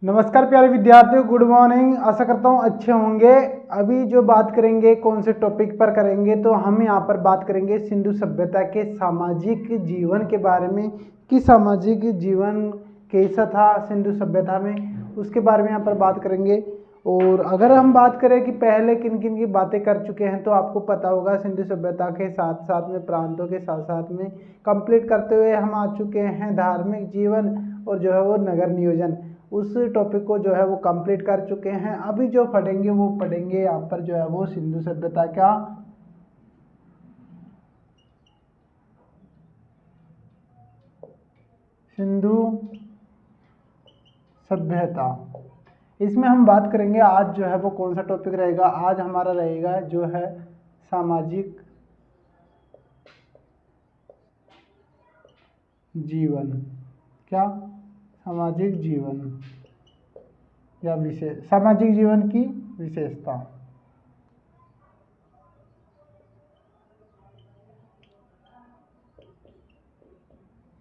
नमस्कार प्यारे विद्यार्थियों, गुड मॉर्निंग। आशा करता हूँ अच्छे होंगे। अभी जो बात करेंगे कौन से टॉपिक पर करेंगे, तो हम यहाँ पर बात करेंगे सिंधु सभ्यता के सामाजिक जीवन के बारे में कि सामाजिक जीवन कैसा था सिंधु सभ्यता में, उसके बारे में यहाँ पर बात करेंगे। और अगर हम बात करें कि पहले किन किन की बातें कर चुके हैं, तो आपको पता होगा सिंधु सभ्यता के साथ साथ में प्रांतों के साथ साथ में कंप्लीट करते हुए हम आ चुके हैं धार्मिक जीवन और जो है वो नगर नियोजन। उस टॉपिक को जो है वो कंप्लीट कर चुके हैं। अभी जो पढ़ेंगे वो पढ़ेंगे यहाँ पर जो है वो सिंधु सभ्यता का सिंधु सभ्यता। इसमें हम बात करेंगे आज जो है वो कौन सा टॉपिक रहेगा। आज हमारा रहेगा जो है सामाजिक जीवन। क्या? सामाजिक जीवन या विशेष सामाजिक जीवन की विशेषता।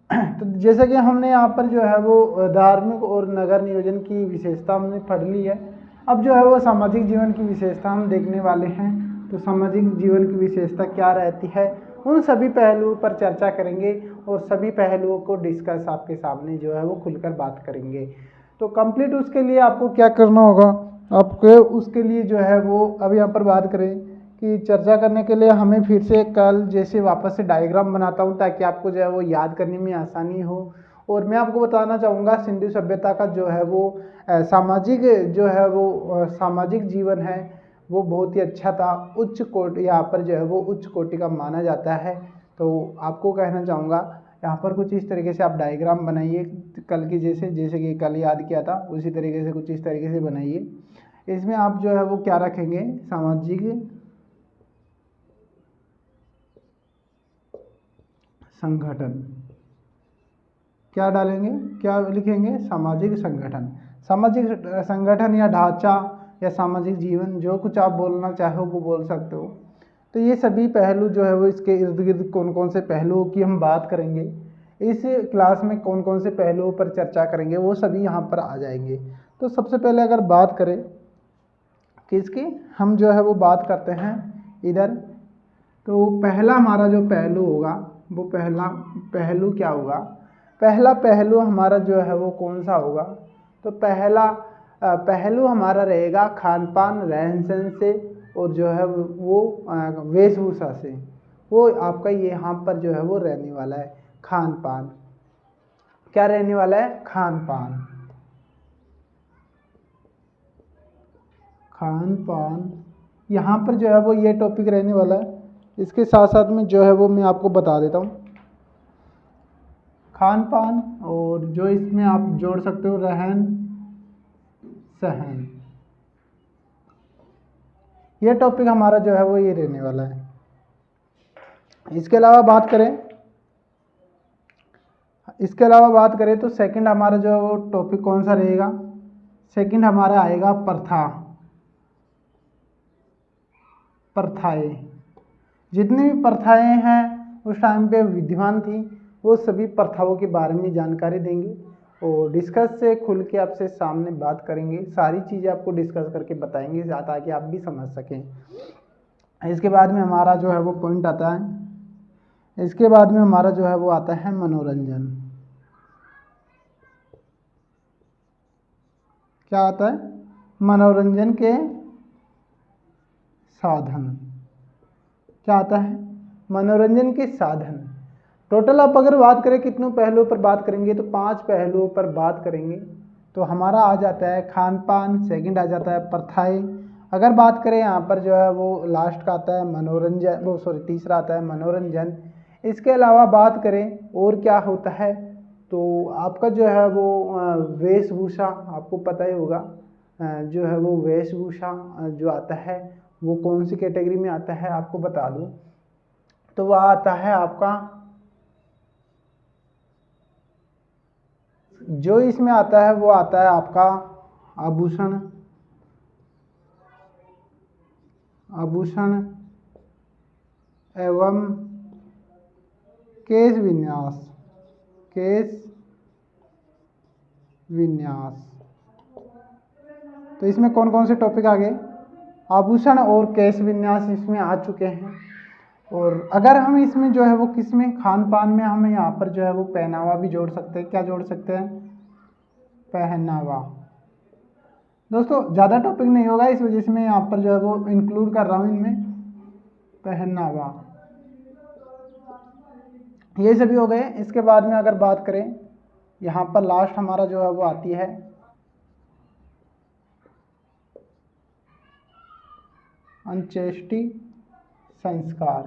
तो जैसे कि हमने यहाँ पर जो है वो धार्मिक और नगर नियोजन की विशेषता हमने पढ़ ली है। अब जो है वो सामाजिक जीवन की विशेषता हम देखने वाले हैं। तो सामाजिक जीवन की विशेषता क्या रहती है, उन सभी पहलुओं पर चर्चा करेंगे और सभी पहलुओं को डिस्कस आपके सामने जो है वो खुलकर बात करेंगे। तो कंप्लीट उसके लिए आपको क्या करना होगा, आपको उसके लिए जो है वो अब यहाँ पर बात करें कि चर्चा करने के लिए हमें फिर से कल जैसे वापस से डायग्राम बनाता हूँ ताकि आपको जो है वो याद करने में आसानी हो। और मैं आपको बताना चाहूँगा सिंधु सभ्यता का जो है वो सामाजिक जो है वो सामाजिक जीवन है वो बहुत ही अच्छा था। उच्च कोटि यहाँ पर जो है वो उच्च कोटि का माना जाता है। तो आपको कहना चाहूँगा यहाँ पर कुछ इस तरीके से आप डायग्राम बनाइए, कल की जैसे कि कल याद किया था उसी तरीके से कुछ इस तरीके से बनाइए। इसमें आप जो है वो क्या रखेंगे, सामाजिक संगठन। क्या डालेंगे, क्या लिखेंगे, सामाजिक संगठन। सामाजिक संगठन या ढांचा या सामाजिक जीवन, जो कुछ आप बोलना चाहो वो बोल सकते हो। तो ये सभी पहलू जो है वो इसके इर्द गिर्द कौन कौन से पहलुओं की हम बात करेंगे, इस क्लास में कौन कौन से पहलुओं पर चर्चा करेंगे, वो सभी यहाँ पर आ जाएंगे। तो सबसे पहले अगर बात करें किसकी, हम जो है वो बात करते हैं इधर। तो पहला हमारा जो पहलू होगा वो पहला पहलू क्या होगा, पहला पहलू हमारा जो है वो कौन सा होगा। तो पहला पहलू हमारा रहेगा खान पान रहन सहन से और जो है वो वेशभूषा से। वो आपका यहाँ पर जो है वो रहने वाला है खान पान। क्या रहने वाला है, खान पान। खान पान यहाँ पर जो है वो ये टॉपिक रहने वाला है। इसके साथ साथ में जो है वो मैं आपको बता देता हूँ खान पान, और जो इसमें आप जोड़ सकते हो रहन सहन। ये टॉपिक हमारा जो है वो ये रहने वाला है। इसके अलावा बात करें तो सेकंड हमारा जो है वो टॉपिक कौन सा रहेगा, सेकंड हमारा आएगा प्रथाएं। जितनी भी प्रथाएं हैं उस टाइम पे विद्यमान थी, वो सभी प्रथाओं के बारे में जानकारी देंगे और डिस्कस से खुल के आपसे सामने बात करेंगे। सारी चीज़ें आपको डिस्कस करके बताएंगे ताकि आप भी समझ सकें। इसके बाद में हमारा जो है वो पॉइंट आता है, इसके बाद में हमारा जो है वो आता है मनोरंजन। क्या आता है, मनोरंजन के साधन। क्या आता है, मनोरंजन के साधन। टोटल आप अगर बात करें कितनों पहलुओं पर बात करेंगे, तो 5 पहलुओं पर बात करेंगे। तो हमारा आ जाता है खान पान, सेकंड आ जाता है प्रथाएं। अगर बात करें यहाँ पर जो है वो लास्ट का आता है मनोरंजन, वो सॉरी तीसरा आता है मनोरंजन। इसके अलावा बात करें और क्या होता है, तो आपका जो है वो वेशभूषा, आपको पता ही होगा जो है वो वेशभूषा जो आता है वो कौन सी कैटेगरी में आता है आपको बता दूं। तो वह आता है आपका, जो इसमें आता है वो आता है आपका आभूषण, आभूषण एवं केश विन्यास, केश विन्यास। तो इसमें कौन कौन से टॉपिक आ गए? आभूषण और केश विन्यास इसमें आ चुके हैं। और अगर हम इसमें जो है वो किस में, खान पान में, हम यहाँ पर जो है वो पहनावा भी जोड़ सकते हैं। क्या जोड़ सकते हैं? पहनावा। दोस्तों ज़्यादा टॉपिक नहीं होगा, इस वजह से मैं यहाँ पर जो है वो इंक्लूड कर रहा हूँ इनमें पहनावा। ये सभी हो गए। इसके बाद में अगर बात करें, यहाँ पर लास्ट हमारा जो है वो आती है अंत्येष्टि संस्कार।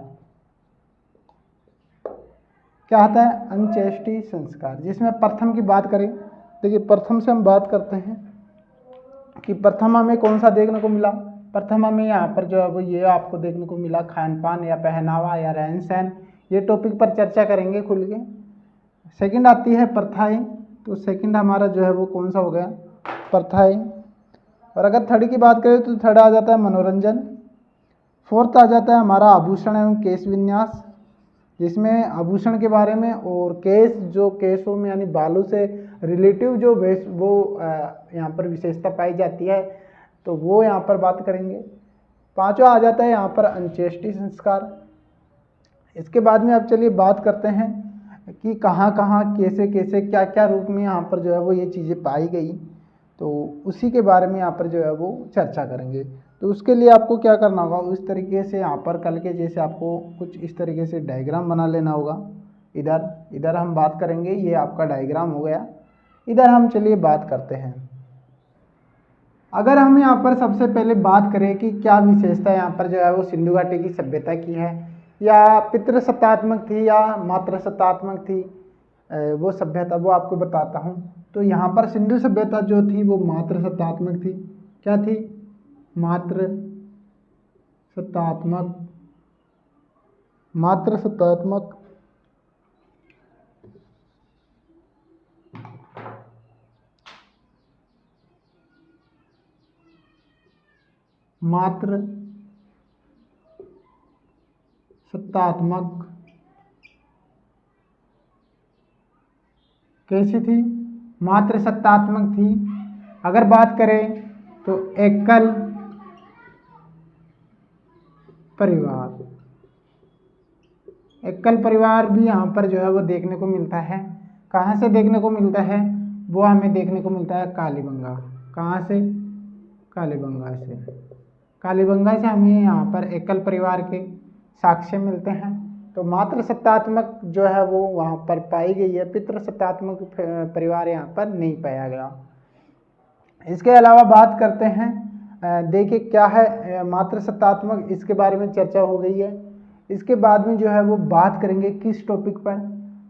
क्या आता है? अंत्येष्टि संस्कार, जिसमें प्रथम की बात करें। देखिए प्रथम से हम बात करते हैं कि प्रथम हमें कौन सा देखने को मिला। प्रथम हमें यहाँ पर जो है वो ये आपको देखने को मिला खान पान या पहनावा या रहन सहन, ये टॉपिक पर चर्चा करेंगे खुल के। सेकंड आती है प्रथाएं, तो सेकंड हमारा जो है वो कौन सा हो गया? प्रथाएं। और अगर थर्ड की बात करें तो थर्ड आ जाता है मनोरंजन। फोर्थ आ जाता है हमारा आभूषण एवं केश विन्यास, जिसमें आभूषण के बारे में और केस, जो केसों में यानी बालों से रिलेटिव जो वो यहाँ पर विशेषता पाई जाती है, तो वो यहाँ पर बात करेंगे। पांचवा आ जाता है यहाँ पर अंत्येष्टि संस्कार। इसके बाद में अब चलिए बात करते हैं कि कहाँ कहाँ कैसे कैसे क्या क्या रूप में यहाँ पर जो है वो ये चीज़ें पाई गई, तो उसी के बारे में यहाँ पर जो है वो चर्चा करेंगे। तो उसके लिए आपको क्या करना होगा, उस तरीके से यहाँ पर कल के जैसे आपको कुछ इस तरीके से डायग्राम बना लेना होगा। इधर हम बात करेंगे, ये आपका डायग्राम हो गया। इधर हम चलिए बात करते हैं। अगर हम यहाँ पर सबसे पहले बात करें कि क्या विशेषता यहाँ पर जो है वो सिंधु घाटी की सभ्यता की है, या पितृसत्तात्मक थी या मातृसत्तात्मक थी, वो सभ्यता वो आपको बताता हूँ। तो यहाँ पर सिंधु सभ्यता जो थी वो मातृसत्तात्मक थी। क्या थी? मातृसत्तात्मक। मातृसत्तात्मक। मातृसत्तात्मक कैसी थी? मातृसत्तात्मक थी। अगर बात करें तो एकल परिवार, एकल परिवार भी यहाँ पर जो है वो देखने को मिलता है। कहाँ से देखने को मिलता है? वो हमें देखने को मिलता है कालीबंगा। कहाँ से? कालीबंगा से। कालीबंगा से हमें यहाँ पर एकल परिवार के साक्ष्य मिलते हैं। तो मातृसत्तात्मक जो है वो वहाँ पर पाई गई है, पितृसत्तात्मक परिवार यहाँ पर नहीं पाया गया। इसके अलावा बात करते हैं, देखिए क्या है मातृसत्तात्मक, इसके बारे में चर्चा हो गई है। इसके बाद में जो है वो बात करेंगे किस टॉपिक पर,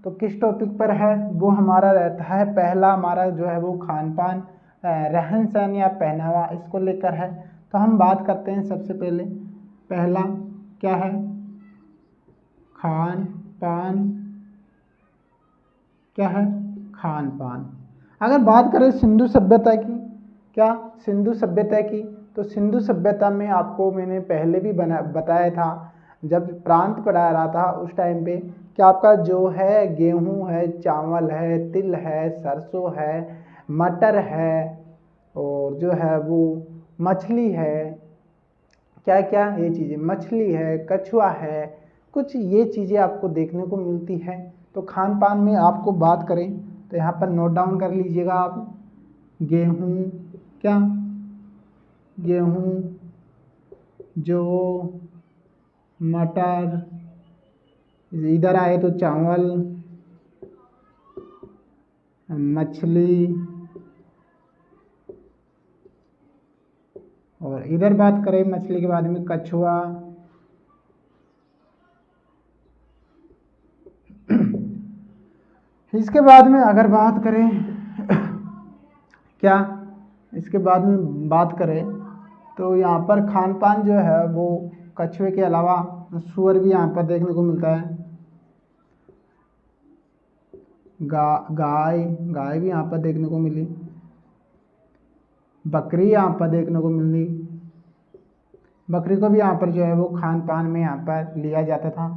तो किस टॉपिक पर है वो हमारा रहता है, पहला हमारा जो है वो खान पान, रहन सहन या पहनावा, इसको लेकर है। तो हम बात करते हैं सबसे पहले, पहला क्या है? खान पान। क्या है? खान पान। अगर बात करें सिंधु सभ्यता की, क्या सिंधु सभ्यता की, तो सिंधु सभ्यता में आपको मैंने पहले भी बताया था, जब प्रांत पढ़ा रहा था उस टाइम पे, कि आपका जो है गेहूं है, चावल है, तिल है, सरसों है, मटर है, और जो है वो मछली है, क्या क्या ये चीज़ें, मछली है, कछुआ है, कुछ ये चीज़ें आपको देखने को मिलती है। तो खान पान में आपको बात करें तो यहाँ पर नोट डाउन कर लीजिएगा आप, गेहूं, क्या? गेहूं, जौ, मटर, इधर आए तो चावल, मछली, और इधर बात करें मछली के बाद में कछुआ, इसके बाद में अगर बात करें क्या, इसके बाद में बात करें तो यहाँ पर खान पान जो है वो कछुए के अलावा सूअर भी यहाँ पर देखने को मिलता है। गाय भी यहाँ पर देखने को मिली, बकरी यहाँ पर देखने को मिली, बकरी को भी यहाँ पर जो है वो खान पान में यहाँ पर लिया जाता था।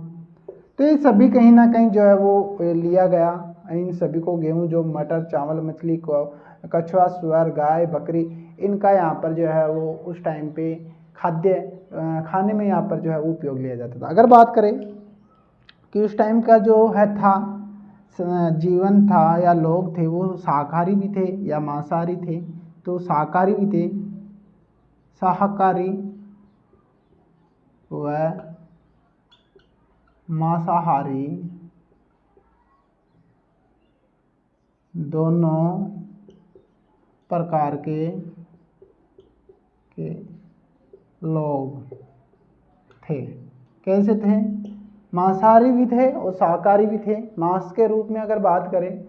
तो ये सभी कहीं ना कहीं जो है वो लिया गया, इन सभी को गेहूं, जो मटर, चावल, मछली को, कछुआ, सुअर, गाय, बकरी, इनका यहाँ पर जो है वो उस टाइम पे खाने में यहाँ पर जो है वो उपयोग लिया जाता था। अगर बात करें कि उस टाइम का जो है था जीवन था या लोग थे वो शाकाहारी भी थे या मांसाहारी थे, तो शाकाहारी भी थे, शाकाहारी व मांसाहारी दोनों प्रकार के लोग थे। कैसे थे? मांसाहारी भी थे और शाकाहारी भी थे। मांस के रूप में अगर बात करें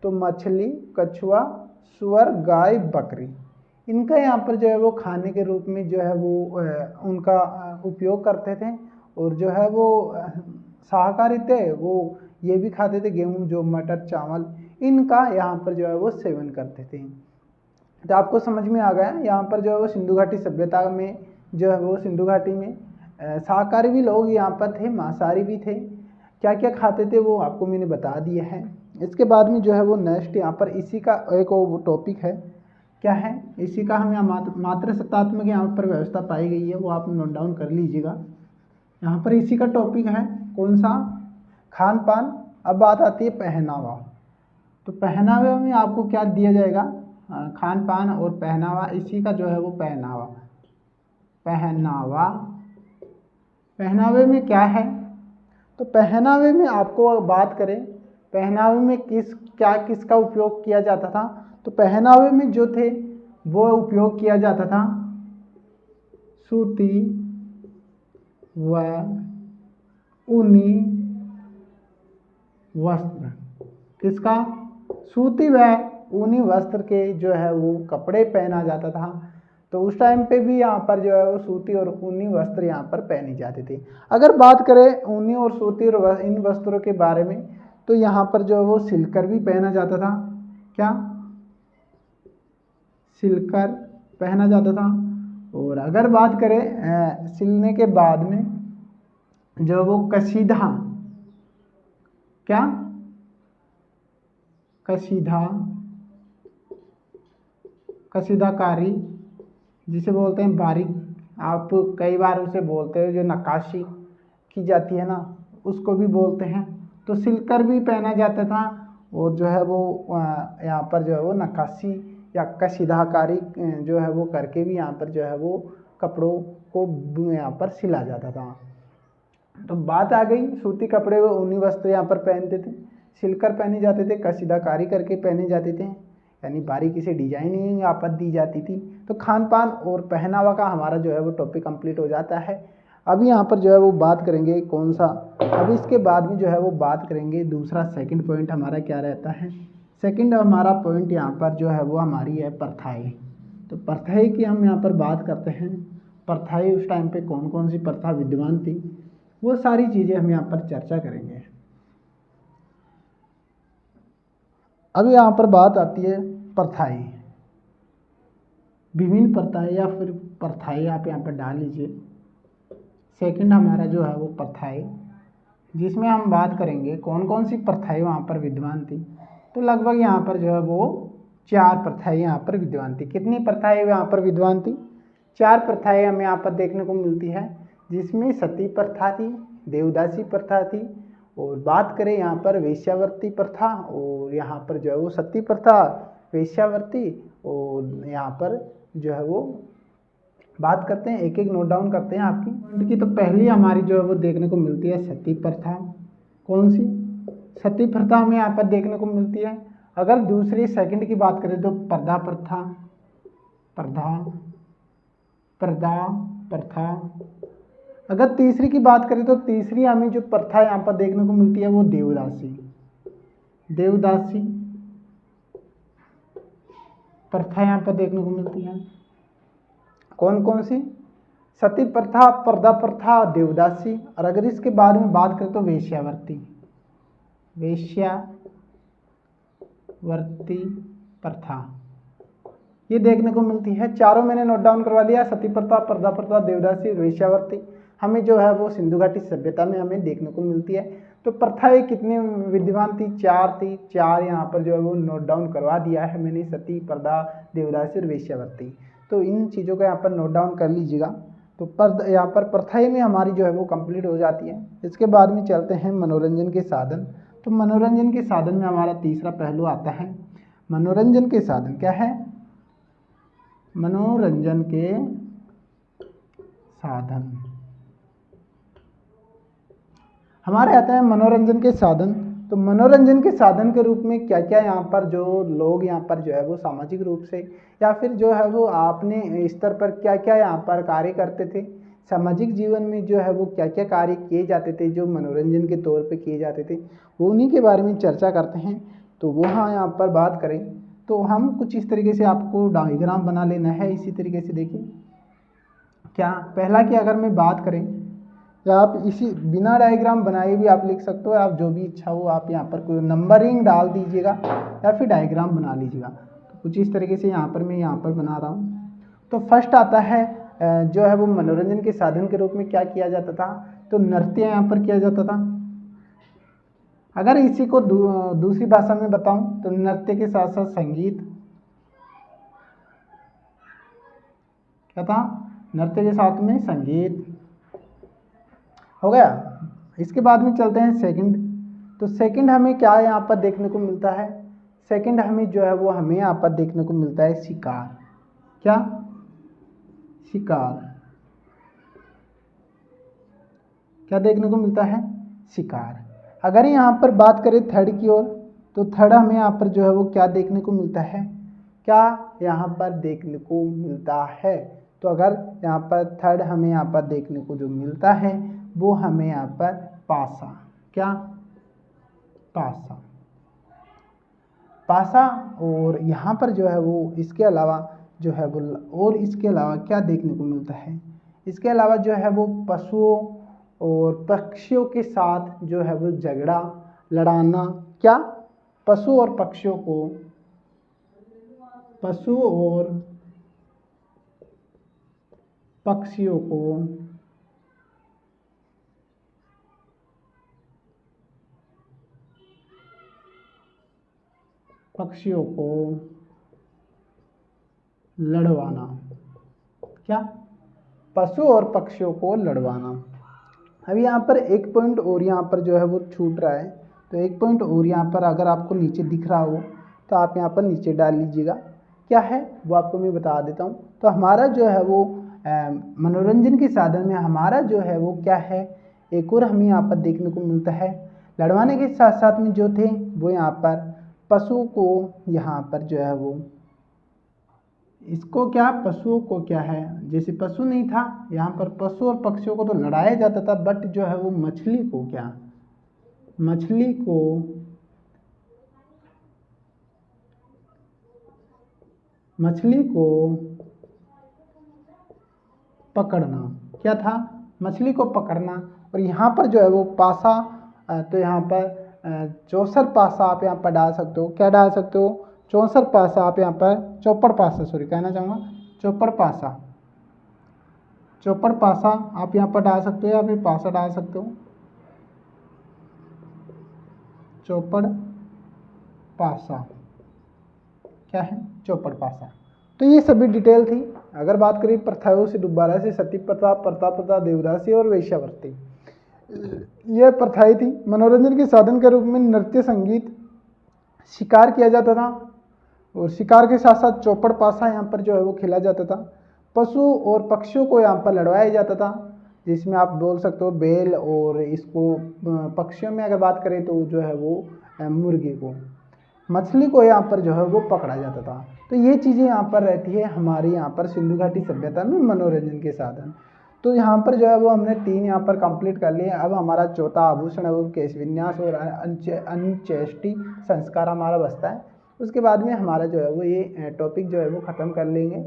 तो मछली, कछुआ, सुअर, गाय, बकरी, इनका यहाँ पर जो है वो खाने के रूप में जो है वो उनका उपयोग करते थे। और जो है वो शाकाहारी थे वो ये भी खाते थे गेहूँ, जो मटर, चावल, इनका यहाँ पर जो है वो सेवन करते थे। तो आपको समझ में आ गया यहाँ पर जो है वो सिंधु घाटी सभ्यता में जो है वो सिंधु घाटी में शाकाहारी भी लोग यहाँ पर थे, मांसाहारी भी थे। क्या क्या खाते थे वो आपको मैंने बता दिया है। इसके बाद में जो है वो नेक्स्ट यहाँ पर इसी का एक और टॉपिक है, क्या है, इसी का हम यहाँ मातृसत्तात्मक यहाँ पर व्यवस्था पाई गई है, वो आप नोट डाउन कर लीजिएगा। यहाँ पर इसी का टॉपिक है कौन सा? खान पान। अब बात आती है पहनावा। तो पहनावे में आपको क्या दिया जाएगा? खान पान और पहनावा, इसी का जो है वो पहनावे में क्या है? तो पहनावे में आपको बात करें, पहनावे में किसका उपयोग किया जाता था? तो पहनावे में जो थे वो उपयोग किया जाता था सूती व ऊनी वस्त्र। किसका? सूती व ऊनी वस्त्र के जो है वो कपड़े पहना जाता था। तो उस टाइम पे भी यहाँ पर जो है वो सूती और ऊनी वस्त्र यहाँ पर पहने जाते थे। अगर बात करें ऊनी और सूती और इन वस्त्रों के बारे में, तो यहाँ पर जो है वो सिल्कर भी पहना जाता था। क्या? सिल्कर पहना जाता था। और अगर बात करें सिलने के बाद में जो वो कसीदा, क्या? कसीदाकारी, जिसे बोलते हैं बारीक, आप कई बार उसे बोलते हो जो नक्काशी की जाती है ना, उसको भी बोलते हैं। तो सिलकर भी पहना जाता था और जो है वो यहाँ पर जो है वो नक्काशी या कसीदाकारी जो है वो करके भी यहाँ पर जो है वो कपड़ों को यहाँ पर सिला जाता था। तो बात आ गई सूती कपड़े व ऊनी वस्त्र यहाँ पर पहनते थे, सिलकर पहने जाते थे, कसीदाकारी करके पहने जाते थे, यानी बारीकी से डिजाइनिंग यहाँ पर दी जाती थी। तो खान पान और पहनावा का हमारा जो है वो टॉपिक कंप्लीट हो जाता है। अभी यहाँ पर जो है वो बात करेंगे कौन सा? अभी इसके बाद में जो है वो बात करेंगे दूसरा सेकंड पॉइंट हमारा क्या रहता है। सेकंड हमारा पॉइंट यहाँ पर जो है वो हमारी है प्रथाएं। तो प्रथाएं की हम यहाँ पर बात करते हैं। प्रथाएं उस टाइम पे कौन कौन सी प्रथा विद्यमान थी, वो सारी चीज़ें हम यहाँ पर चर्चा करेंगे। अभी यहाँ पर बात आती है प्रथाएं, विभिन्न प्रथाएं या फिर प्रथाएं आप यहाँ पर डाल लीजिए। सेकंड हमारा जो है वो प्रथाएं, जिसमें हम बात करेंगे कौन कौन सी प्रथाएं वहाँ पर विद्यमान थी। तो लगभग यहाँ पर जो है वो 4 प्रथाएं यहाँ पर विद्यमान थी। कितनी प्रथाएं यहाँ पर विद्यमान थी? 4 प्रथाएं हमें यहाँ पर देखने को मिलती है, जिसमें सती प्रथा थी, देवदासी प्रथा थी, और बात करें यहाँ पर वेश्यावृत्ति प्रथा, और यहाँ पर जो है वो सती प्रथा, वेश्यावृत्ति, और यहाँ पर जो है वो बात करते हैं, एक एक नोट डाउन करते हैं आपकी। तो पहली हमारी जो है वो देखने को मिलती है सती प्रथा। कौन सी? सती प्रथा हमें यहाँ पर देखने को मिलती है। अगर दूसरी सेकंड की बात करें तो पर्दा प्रथा, प्रथा। अगर तीसरी की बात करें तो तीसरी हमें जो प्रथा यहाँ पर देखने को मिलती है वो देवदासी प्रथा यहाँ पर देखने को मिलती है। कौन कौन सी? सती प्रथा, पर्दा प्रथा, देवदासी। और अगर इसके बाद में बात करें तो वेश्यावृत्ति प्रथा, ये देखने को मिलती है। चारों मैंने नोट डाउन करवा लिया, सती प्रथा, पर्दा प्रथा, देवदासी, वेश्यावृत्ति, हमें जो है वो सिंधु घाटी सभ्यता में हमें देखने को मिलती है। तो प्रथाएं कितनी विद्यमान थी? 4 थी। 4 यहाँ पर जो है वो नोट डाउन करवा दिया है मैंने, सती, पर्दा, देवदासी और वेश्यावृत्ति। तो इन चीज़ों को यहाँ पर नोट डाउन कर लीजिएगा। तो पर यहाँ पर प्रथाएं में हमारी जो है वो कंप्लीट हो जाती है। इसके बाद में चलते हैं मनोरंजन के साधन। तो मनोरंजन के साधन में हमारा तीसरा पहलू आता है। मनोरंजन के साधन क्या है? मनोरंजन के साधन हमारे आते हैं मनोरंजन के साधन। तो मनोरंजन के साधन के रूप में क्या क्या यहाँ पर जो लोग यहाँ पर जो है वो सामाजिक रूप से या फिर जो है वो आपने स्तर पर क्या क्या यहाँ पर कार्य करते थे, सामाजिक जीवन में जो है वो क्या क्या कार्य किए जाते थे जो मनोरंजन के तौर पे किए जाते थे, वो उन्हीं के बारे में चर्चा करते हैं। तो वो हाँ यहाँ पर बात करें तो हम कुछ इस तरीके से आपको डायग्राम बना लेना है। इसी तरीके से देखिए क्या पहला की अगर मैं बात करें या आप इसी बिना डायग्राम बनाए भी आप लिख सकते हो, आप जो भी इच्छा हो आप यहाँ पर कोई नंबरिंग डाल दीजिएगा या फिर डायग्राम बना लीजिएगा। तो कुछ इस तरीके से यहाँ पर मैं यहाँ पर बना रहा हूँ। तो फर्स्ट आता है जो है वो मनोरंजन के साधन के रूप में क्या किया जाता था, तो नृत्य यहाँ पर किया जाता था। अगर इसी को दूसरी भाषा में बताऊँ तो नृत्य के साथ साथ संगीत क्या था, नृत्य के साथ में संगीत हो गया। इसके बाद में चलते हैं सेकंड। तो सेकंड हमें क्या यहाँ पर देखने को मिलता है, सेकंड हमें जो है वो हमें यहाँ पर देखने को मिलता है शिकार। क्या? शिकार। क्या देखने को मिलता है? शिकार। अगर यहाँ पर बात करें थर्ड की ओर तो थर्ड हमें यहाँ पर जो है वो क्या देखने को मिलता है, क्या यहाँ पर देखने को मिलता है। तो अगर यहाँ पर थर्ड हमें यहाँ पर देखने को जो मिलता है वो हमें यहाँ पर पासा। क्या? पासा। पासा। और यहाँ पर जो है वो इसके अलावा जो है वो और इसके अलावा क्या देखने को मिलता है, इसके अलावा जो है वो पशुओं और पक्षियों के साथ जो है वो झगड़ा लड़ाना। क्या? पशु और पक्षियों को पक्षियों को लड़वाना। क्या? पशु और पक्षियों को लड़वाना। अब यहाँ पर एक पॉइंट और यहाँ पर जो है वो छूट रहा है। तो एक पॉइंट और यहाँ पर अगर आपको नीचे दिख रहा हो तो आप यहाँ पर नीचे डाल लीजिएगा। क्या है वो आपको मैं बता देता हूँ। तो हमारा जो है वो मनोरंजन के साधन में हमारा जो है वो क्या है, एक और हमें यहाँ पर देखने को मिलता है। लड़वाने के साथ साथ में जो थे वो यहाँ पर पशु को यहाँ पर जो है वो इसको क्या, पशुओं को क्या है, जैसे पशु नहीं था यहाँ पर पशु और पक्षियों को तो लड़ाया जाता था, बट जो है वो मछली को क्या, मछली को पकड़ना। क्या था? मछली को पकड़ना। और यहाँ पर जो है वो पासा, तो यहाँ पर चौसर पासा आप यहाँ पर डाल सकते हो। क्या डाल सकते हो? चौसर पासा आप यहाँ पर, चौपड़ पासा सॉरी कहना चाहूँगा, चौपड़ पासा। चौपड़ पासा आप यहाँ पर डाल सकते हो या फिर पासा डाल सकते हो। चौपड़ पासा क्या है? चौपड़ पासा। तो ये सभी डिटेल थी। अगर बात करें प्रथाओं से दोबारा से सती प्रथा, प्रताप प्रथा, देवदासी और वेश्यावृत्ति, ये प्रथाएं थी। मनोरंजन के साधन के रूप में नृत्य, संगीत, शिकार किया जाता था और शिकार के साथ साथ चौपड़ पासा यहाँ पर जो है वो खेला जाता था। पशु और पक्षियों को यहाँ पर लड़वाया जाता था, जिसमें आप बोल सकते हो बैल, और इसको पक्षियों में अगर बात करें तो जो है वो मुर्गी को, मछली को यहाँ पर जो है वो पकड़ा जाता था। तो ये चीज़ें यहाँ पर रहती है हमारी यहाँ पर सिंधु घाटी सभ्यता में मनोरंजन के साधन। तो यहाँ पर जो है वो हमने 3 यहाँ पर कंप्लीट कर लिए। अब हमारा चौथा आभूषण एवं केश विन्यास और अंत्येष्टि संस्कार हमारा बचता है। उसके बाद में हमारा जो है वो ये टॉपिक जो है वो ख़त्म कर लेंगे।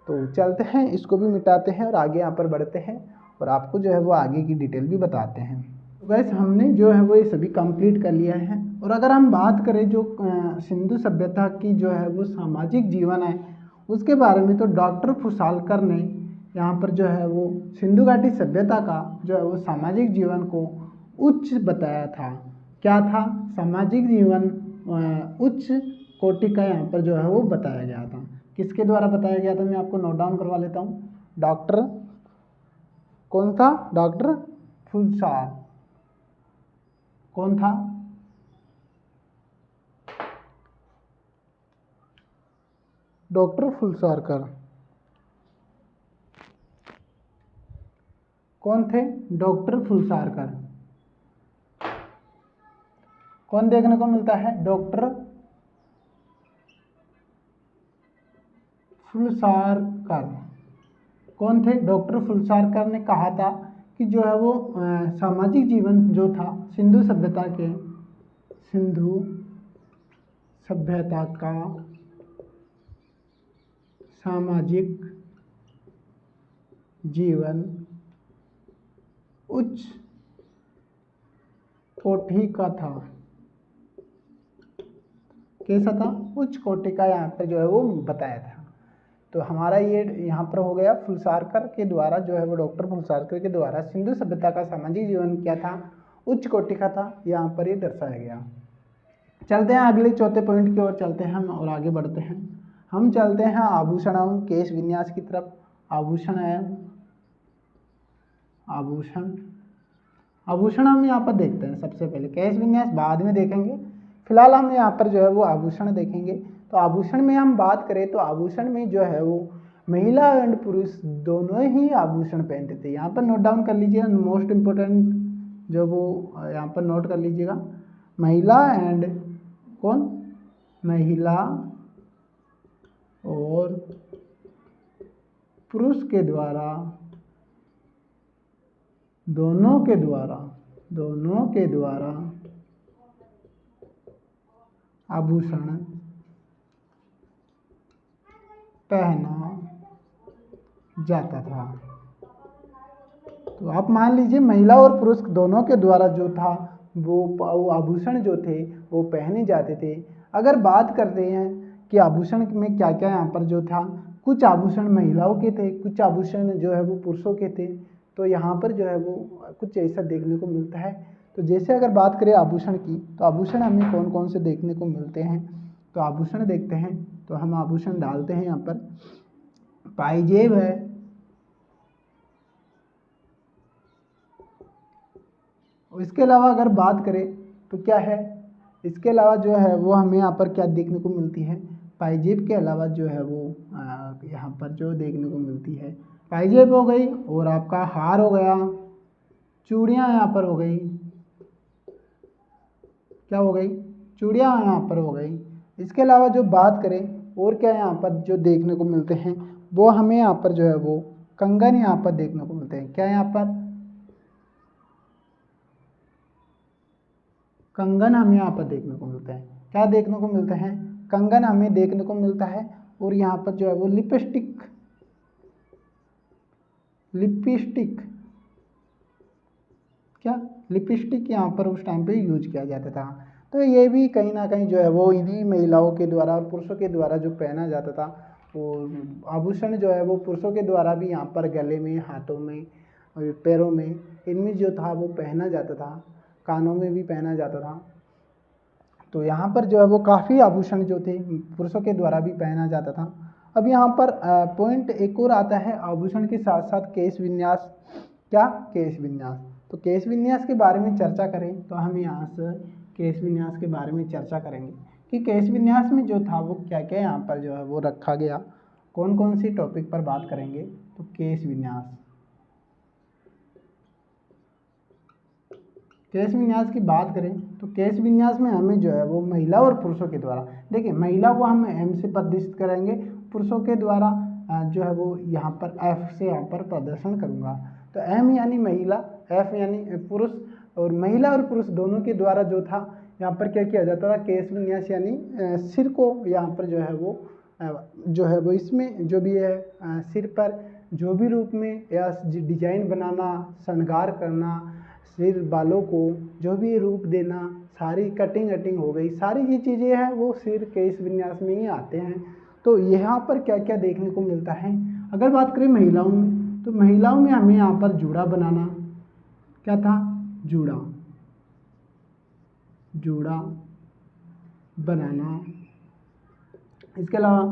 तो चलते हैं, इसको भी मिटाते हैं और आगे यहाँ पर बढ़ते हैं और आपको जो है वो आगे की डिटेल भी बताते हैं। वैसे हमने जो है वो ये सभी कंप्लीट कर लिया है। और अगर हम बात करें जो सिंधु सभ्यता की जो है वो सामाजिक जीवन है उसके बारे में, तो डॉक्टर फुसालकर ने यहाँ पर जो है वो सिंधु घाटी सभ्यता का जो है वो सामाजिक जीवन को उच्च बताया था। क्या था? सामाजिक जीवन उच्च कोटि का यहाँ पर जो है वो बताया गया था किसके द्वारा बताया गया था, मैं आपको नोट डाउन करवा लेता हूँ। डॉक्टर कौन था, डॉक्टर फुलसार। कौन था, डॉक्टर फुलसारकर। कौन थे, डॉक्टर फुलसारकर। कौन देखने को मिलता है, डॉक्टर फुलसारकर। कौन थे, डॉक्टर फुलसारकर ने कहा था कि जो है वो सामाजिक जीवन जो था सिंधु सभ्यता के, सिंधु सभ्यता का सामाजिक जीवन उच्च कोटि का था। कैसा था, उच्च कोटि का यहाँ पर जो है वो बताया था। तो हमारा ये यहाँ पर हो गया, फुलसारकर के द्वारा जो है वो, डॉक्टर फुलसारकर के द्वारा सिंधु सभ्यता का सामाजिक जीवन क्या था, उच्च कोटि का था, यहाँ पर ये दर्शाया गया। चलते हैं अगले चौथे पॉइंट की ओर चलते हैं हम और आगे बढ़ते हैं। हम चलते हैं आभूषण एवं केश विन्यास की तरफ। आभूषण एवं आभूषण आभूषण हम यहाँ पर देखते हैं सबसे पहले, केश विन्यास बाद में देखेंगे। फिलहाल हम यहाँ पर जो है वो आभूषण देखेंगे। तो आभूषण में हम बात करें तो आभूषण में जो है वो महिला एंड पुरुष दोनों ही आभूषण पहनते थे। यहाँ पर नोट डाउन कर लीजिएगा, मोस्ट इम्पोर्टेंट जो वो यहाँ पर नोट कर लीजिएगा, महिला एंड कौन, महिला और पुरुष के द्वारा, दोनों के द्वारा आभूषण पहना जाता था। तो आप मान लीजिए महिला और पुरुष दोनों के द्वारा जो था वो आभूषण जो थे वो पहने जाते थे। अगर बात करते हैं कि आभूषण में क्या क्या यहाँ पर जो था, कुछ आभूषण महिलाओं के थे, कुछ आभूषण जो है वो पुरुषों के थे। तो यहाँ पर जो है वो कुछ ऐसा देखने को मिलता है। तो जैसे अगर बात करें आभूषण की, तो आभूषण हमें कौन कौन से देखने को मिलते हैं, तो आभूषण देखते हैं। तो हम आभूषण डालते हैं यहाँ पर, पायजेब है, और इसके अलावा अगर बात करें तो क्या है, इसके अलावा जो है वो हमें यहाँ पर क्या देखने को मिलती है, पायजेब के अलावा जो है वो यहाँ पर जो देखने को मिलती है, पायजेब हो गई और आपका हार हो गया, चूड़ियाँ यहाँ पर हो गई, क्या हो गई, चूड़ियाँ यहाँ पर हो गई। इसके अलावा जो बात करें और क्या यहाँ पर जो देखने को मिलते हैं, वो हमें यहाँ पर जो है वो कंगन यहाँ पर देखने को मिलते हैं। क्या यहाँ पर कंगन हमें यहाँ पर देखने को मिलते हैं। क्या देखने को मिलते हैं, कंगन हमें देखने को मिलता है। और यहाँ पर जो है वो लिपस्टिक क्या, लिपस्टिक यहाँ पर उस टाइम पे यूज किया जाता था। तो ये भी कहीं ना कहीं जो है वो इन्हीं महिलाओं के द्वारा और पुरुषों के द्वारा जो पहना जाता था। और आभूषण जो है वो पुरुषों के द्वारा भी यहाँ पर गले में, हाथों में और पैरों में, इनमें जो था वो पहना जाता था, कानों में भी पहना जाता था। तो यहाँ पर जो है वो काफ़ी आभूषण जो थे पुरुषों के द्वारा भी पहना जाता था। अब यहाँ पर पॉइंट एक और आता है, आभूषण के साथ साथ केश विन्यास। क्या, केश विन्यास। तो केश विन्यास के बारे में चर्चा करें तो हम यहाँ से केश विन्यास के बारे में चर्चा करेंगे कि केश विन्यास में जो था वो क्या क्या यहाँ पर जो है वो रखा गया, कौन कौन सी टॉपिक पर बात करेंगे। तो केश विन्यास, केश विन्यास की बात करें तो केश विन्यास में हमें जो है वो महिला और पुरुषों के द्वारा, देखिए महिला को हम एम से प्रदर्शित करेंगे, पुरुषों के द्वारा जो है वो यहाँ पर एफ से यहाँ पर प्रदर्शन करूँगा। तो एम यानी महिला, एफ यानी पुरुष, और महिला और पुरुष दोनों के द्वारा जो था यहाँ पर क्या किया जाता था, केश विन्यास यानी सिर को यहाँ पर जो है वो इसमें जो भी है सिर पर जो भी रूप में या डिजाइन बनाना, श्रृंगार करना, सिर बालों को जो भी रूप देना, सारी कटिंग वटिंग हो गई, सारी ये चीज़ें हैं वो सिर केश विन्यास में ही आते हैं। तो यहाँ पर क्या क्या देखने को मिलता है, अगर बात करें महिलाओं में, तो महिलाओं में हमें यहाँ पर जूड़ा बनाना, क्या था, जूड़ा बनाना। इसके अलावा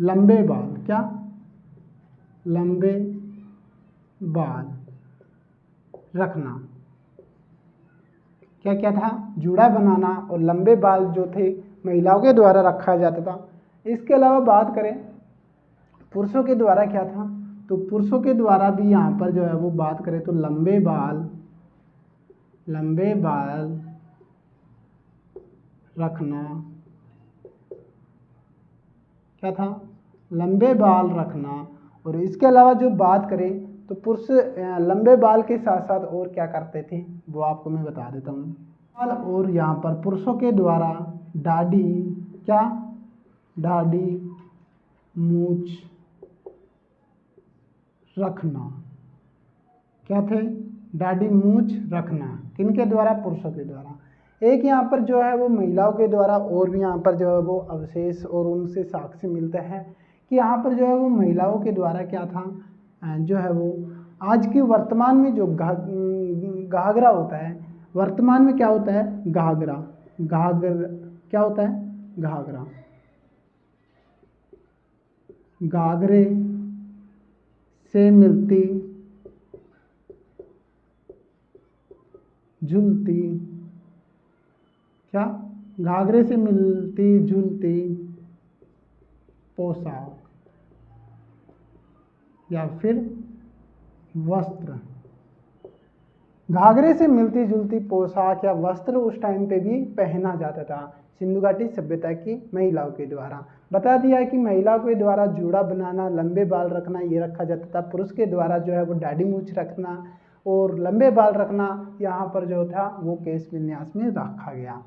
लंबे बाल, क्या लंबे बाल रखना। क्या क्या था, जूड़ा बनाना और लंबे बाल जो थे महिलाओं के द्वारा रखा जाता था। इसके अलावा बात करें पुरुषों के द्वारा क्या था, तो पुरुषों के द्वारा भी यहाँ पर जो है वो बात करें तो लंबे बाल रखना। क्या था, लंबे बाल रखना। और इसके अलावा जो बात करें तो पुरुष लंबे बाल के साथ साथ और क्या करते थे वो आपको मैं बता देता हूँ। बाल और यहाँ पर पुरुषों के द्वारा दाढ़ी, क्या दाढ़ी मूछ रखना। क्या थे, दाढ़ी मूछ रखना। किनके द्वारा, पुरुषों के द्वारा। एक यहाँ पर जो है वो महिलाओं के द्वारा और भी यहाँ पर जो है वो अवशेष और उनसे साक्ष्य मिलते हैं कि यहाँ पर जो है वो महिलाओं के द्वारा क्या था, जो है वो आज के वर्तमान में जो घाघरा होता है, वर्तमान में क्या होता है, घाघरा क्या होता है, घाघरा। घाघरे से मिलती जुलती, क्या घाघरे से मिलती जुलती पोशाक या फिर वस्त्र। घाघरे से मिलती जुलती पोशाक या वस्त्र उस टाइम पे भी पहना जाता था सिंधु घाटी सभ्यता की महिलाओं के द्वारा। बता दिया कि महिलाओं के द्वारा जूड़ा बनाना, लंबे बाल रखना ये रखा जाता था। पुरुष के द्वारा जो है वो दाढ़ी मूछ रखना और लंबे बाल रखना यहाँ पर जो था वो केश विन्यास में रखा गया।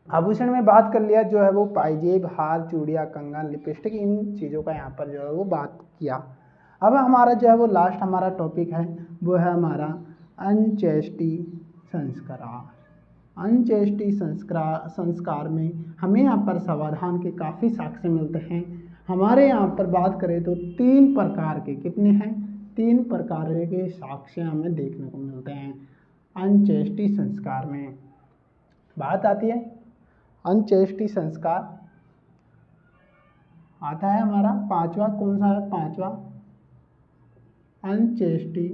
आभूषण में बात कर लिया, जो है वो पायजेब, हार, चूड़ियाँ, कंगन, लिपस्टिक, इन चीज़ों का यहाँ पर जो है वो बात किया। अब हमारा जो है वो लास्ट हमारा टॉपिक है वो है हमारा अंत्येष्टि संस्कार। अंत्येष्टि संस्कार में हमें यहाँ पर समाधान के काफ़ी साक्ष्य मिलते हैं। हमारे यहाँ पर बात करें तो 3 प्रकार के, कितने हैं, 3 प्रकार के साक्ष्य हमें देखने को मिलते हैं अंत्येष्टि संस्कार में। बात आती है अंत्येष्टि संस्कार आता है हमारा 5वां, कौन सा है, 5वां अंत्येष्टि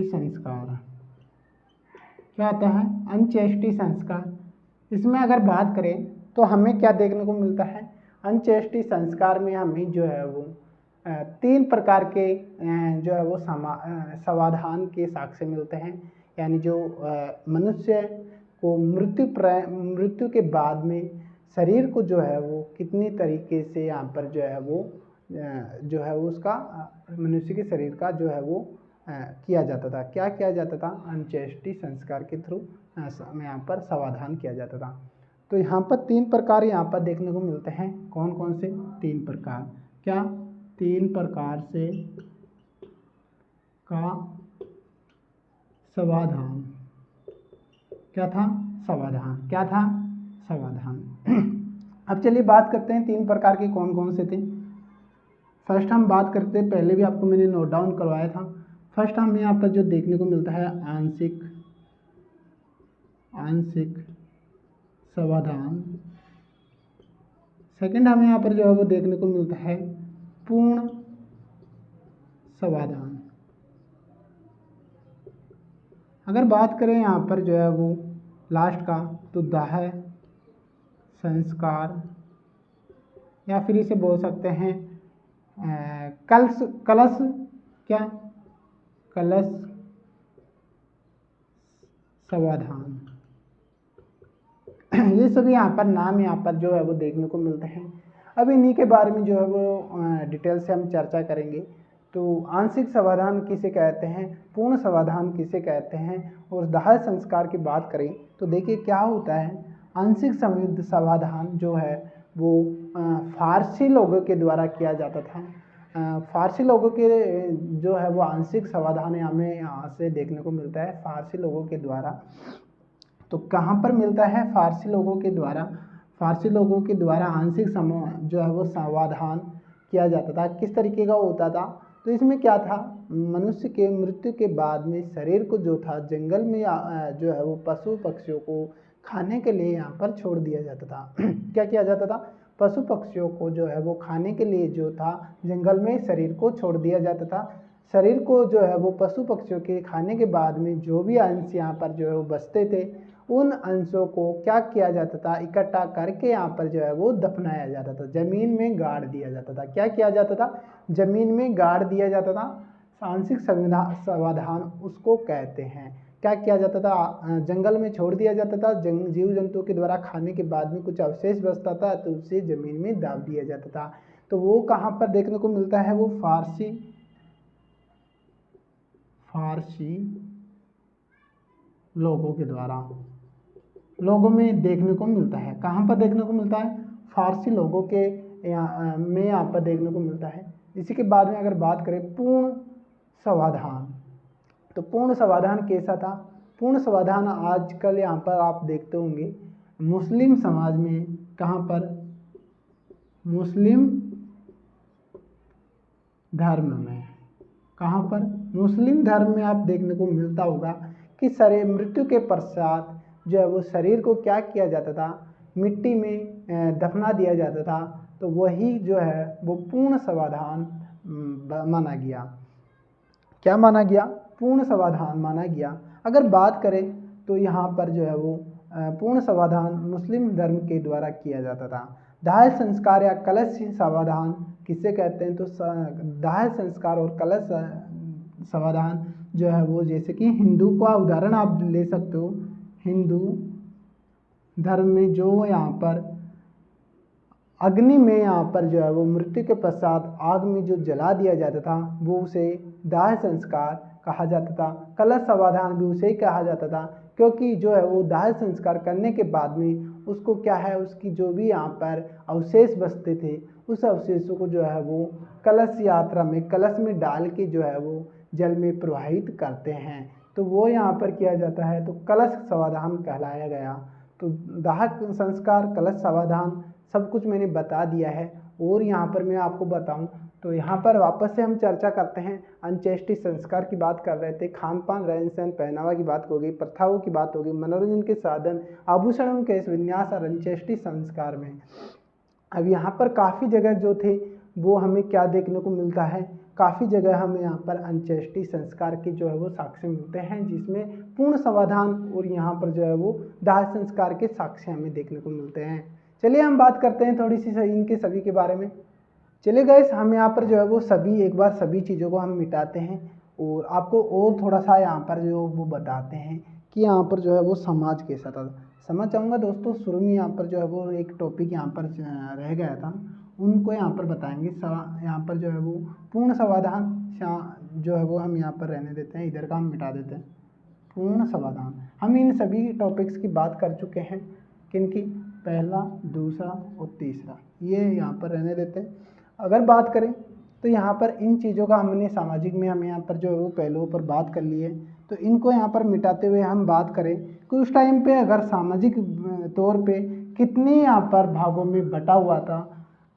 संस्कार। क्या आता है, अंत्येष्टि संस्कार। इसमें अगर बात करें तो हमें क्या देखने को मिलता है, अंत्येष्टि संस्कार में हमें जो है वो 3 प्रकार के जो है वो समाधान के साक्ष्य मिलते हैं। यानी जो मनुष्य को मृत्यु के बाद में शरीर को जो है वो कितनी तरीके से यहाँ पर जो है वो जो है उसका मनुष्य के शरीर का जो है वो किया जाता था। क्या किया जाता था, अंत्येष्टि संस्कार के थ्रू यहाँ पर समाधान किया जाता था। तो यहाँ पर 3 प्रकार यहाँ पर देखने को मिलते हैं। कौन कौन से 3 प्रकार, क्या 3 प्रकार से का समाधान। क्या था, समाधान। क्या था, समाधान। अब चलिए बात करते हैं 3 प्रकार के कौन कौन से थे। फर्स्ट हम बात करते हैं, पहले भी आपको मैंने नोट डाउन करवाया था। फर्स्ट हमें यहाँ पर जो देखने को मिलता है आंशिक समाधान। सेकंड हमें यहाँ पर जो है वो देखने को मिलता है पूर्ण समाधान। अगर बात करें यहाँ पर जो है वो लास्ट का, तो दाह संस्कार या फिर इसे बोल सकते हैं कलश, क्या कलश समाधान। ये सभी यहाँ पर नाम यहाँ पर जो है वो देखने को मिलते हैं। अब इन्हीं के बारे में जो है वो डिटेल से हम चर्चा करेंगे। तो आंशिक समाधान किसे कहते हैं, पूर्ण समाधान किसे कहते हैं, और दाह संस्कार की बात करें तो देखिए क्या होता है। आंशिक समाधान जो है वो फारसी लोगों के द्वारा किया जाता था। फारसी लोगों के जो है वो आंशिक समाधान हमें यहाँ से देखने को मिलता है फारसी लोगों के द्वारा। तो कहाँ पर मिलता है, फारसी लोगों के द्वारा। फारसी लोगों के द्वारा आंशिक जो है वो समाधान किया जाता था। किस तरीके का होता था, तो इसमें क्या था मनुष्य के मृत्यु के बाद में शरीर को जो था जंगल में जो है वो पशु पक्षियों को खाने के लिए यहाँ पर छोड़ दिया जाता था। क्या किया जाता था? पशु पक्षियों को जो है वो खाने के लिए जो था जंगल में शरीर को छोड़ दिया जाता था। शरीर को जो है वो पशु पक्षियों के खाने के बाद में जो भी अंश यहाँ पर जो है वो बचते थे, उन अंशों को क्या किया जाता था? इकट्ठा करके यहाँ पर जो है वो दफनाया जाता था, जमीन में गाड़ दिया जाता था। क्या किया जाता था? जमीन में गाड़ दिया जाता था। आंशिक समाधान उसको कहते हैं। क्या किया जाता था? जंगल में छोड़ दिया जाता था, जीव जंतु के द्वारा खाने के बाद में कुछ अवशेष बचता था तो उसे जमीन में दाब दिया जाता था। तो वो कहाँ पर देखने को मिलता है? वो फारसी लोगों के द्वारा लोगों में देखने को मिलता है। कहाँ पर देखने को मिलता है? फारसी लोगों के यहाँ पर देखने को मिलता है। इसी के बाद में अगर बात करें पूर्ण समाधान, तो पूर्ण समाधान कैसा था? पूर्ण समाधान आजकल यहाँ पर आप देखते होंगे मुस्लिम समाज में, कहाँ पर? मुस्लिम धर्म में। कहाँ पर? मुस्लिम धर्म में आप देखने को मिलता होगा कि शरीर मृत्यु के पश्चात जो है वो शरीर को क्या किया जाता था? मिट्टी में दफना दिया जाता था। तो वही जो है वो पूर्ण समाधान माना गया। क्या माना गया? पूर्ण समाधान माना गया। अगर बात करें तो यहाँ पर जो है वो पूर्ण समाधान मुस्लिम धर्म के द्वारा किया जाता था। दाह संस्कार या कलश समाधान किसे कहते हैं? तो दाह संस्कार और कलश समाधान जो है वो, जैसे कि हिंदू का उदाहरण आप ले सकते हो। हिंदू धर्म में जो यहाँ पर अग्नि में यहाँ पर जो है वो मृत्यु के पश्चात आग में जो जला दिया जाता था वो उसे दाह संस्कार कहा जाता था। कलश समाधान भी उसे ही कहा जाता था, क्योंकि जो है वो दाह संस्कार करने के बाद में उसको क्या है, उसकी जो भी यहाँ पर अवशेष बचते थे उस अवशेषों को जो है वो कलश यात्रा में, कलश में डाल के जो है वो जल में प्रवाहित करते हैं। तो वो यहाँ पर किया जाता है, तो कलश समाधान कहलाया गया। तो दाह संस्कार, कलश समाधान सब कुछ मैंने बता दिया है। और यहाँ पर मैं आपको बताऊं तो यहाँ पर वापस से हम चर्चा करते हैं। अंत्येष्टि संस्कार की बात कर रहे थे, खान पान, रहन सहन, पहनावा की बात हो गई, प्रथाओं की बात हो गई, मनोरंजन के साधन, आभूषणों के विन्यास और अंत्येष्टि संस्कार में अब यहाँ पर काफ़ी जगह जो थे वो हमें क्या देखने को मिलता है? काफ़ी जगह हमें यहाँ पर अंत्येष्टि संस्कार के जो है वो साक्ष्य मिलते हैं, जिसमें पूर्ण समाधान और यहाँ पर जो है वो दाह संस्कार के साक्ष्य हमें देखने को मिलते हैं। चलिए हम बात करते हैं थोड़ी सी इनके सभी के बारे में। चलिए गाइस, हम यहाँ पर जो है वो एक बार सभी चीज़ों को हम मिटाते हैं और आपको और थोड़ा सा यहाँ पर जो वो बताते हैं कि यहाँ पर जो है वो समाज कैसा था। समझ चाहूँगा दोस्तों, शुरू में यहाँ पर जो है वो एक टॉपिक यहाँ पर रह गया था, उनको यहाँ पर बताएंगे। यहाँ पर जो है वो पूर्ण समाधान जो है वो हम यहाँ पर रहने देते हैं, इधर का हम मिटा देते हैं। पूर्ण समाधान, हम इन सभी टॉपिक्स की बात कर चुके हैं, किनकी? पहला, दूसरा और तीसरा, ये यहाँ पर रहने देते हैं। अगर बात करें तो यहाँ पर इन चीज़ों का हमने सामाजिक में हम यहाँ पर जो है वो पहलुओं पर बात कर ली है, तो इनको यहाँ पर मिटाते हुए हम बात करें कि उस टाइम पे अगर सामाजिक तौर पे कितने यहाँ पर भागों में बटा हुआ था,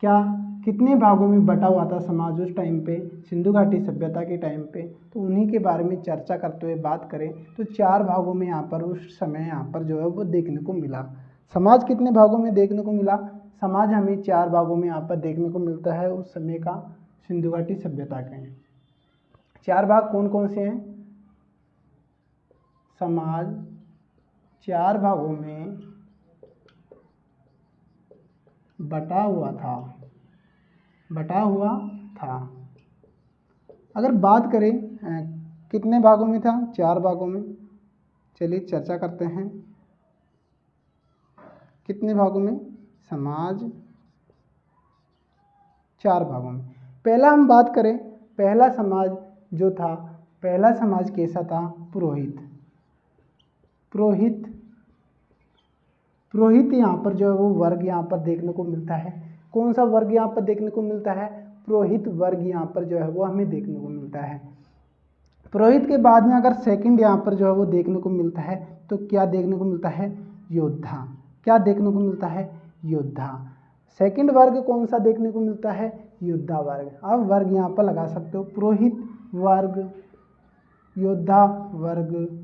क्या कितने भागों में बटा हुआ था समाज उस टाइम पे, सिंधु घाटी सभ्यता के टाइम पे, तो उन्हीं के बारे में चर्चा करते हुए बात करें तो 4 भागों में यहाँ पर उस समय यहाँ पर जो है वो देखने को मिला। समाज कितने भागों में देखने को मिला? समाज हमें 4 भागों में यहाँ पर देखने को मिलता है उस समय का सिंधु घाटी सभ्यता के। 4 भाग कौन कौन से हैं? समाज 4 भागों में बटा हुआ था। अगर बात करें कितने भागों में था? 4 भागों में। चलिए चर्चा करते हैं, कितने भागों में? समाज 4 भागों में। पहला हम बात करें, पहला समाज जो था, पहला समाज कैसा था? पुरोहित यहाँ पर जो है वो वर्ग यहाँ पर देखने को मिलता है। कौन सा वर्ग यहाँ पर देखने को मिलता है? पुरोहित वर्ग यहाँ पर जो है वो हमें देखने को मिलता है। पुरोहित के बाद में अगर सेकंड यहाँ पर जो है वो देखने को मिलता है तो क्या देखने को मिलता है? योद्धा। क्या देखने को मिलता है? योद्धा। सेकंड वर्ग कौन सा देखने को मिलता है? योद्धा वर्ग। अब वर्ग यहाँ पर लगा सकते हो, पुरोहित, वर्ग, योद्धा वर्ग।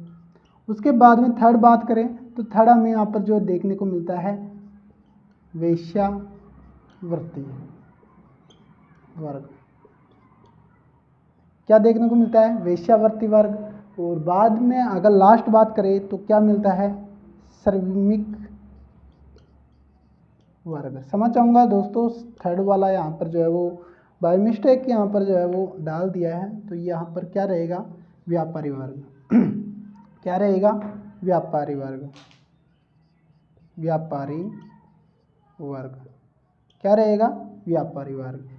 उसके बाद में थर्ड बात करें तो थर्ड हमें यहाँ पर जो देखने को मिलता है वेश्यावृत्ति वर्ग। क्या देखने को मिलता है? वेश्यावृत्ति वर्ग। और बाद में अगर लास्ट बात करें तो क्या मिलता है? श्रमिक वर्ग। समझ चाहूँगा दोस्तों, थर्ड वाला यहाँ पर जो है वो बाय मिस्टेक यहाँ पर जो है वो डाल दिया है, तो यहाँ पर क्या रहेगा? व्यापारी वर्ग। क्या रहेगा? व्यापारी वर्ग। व्यापारी वर्ग क्या रहेगा? व्यापारी वर्ग।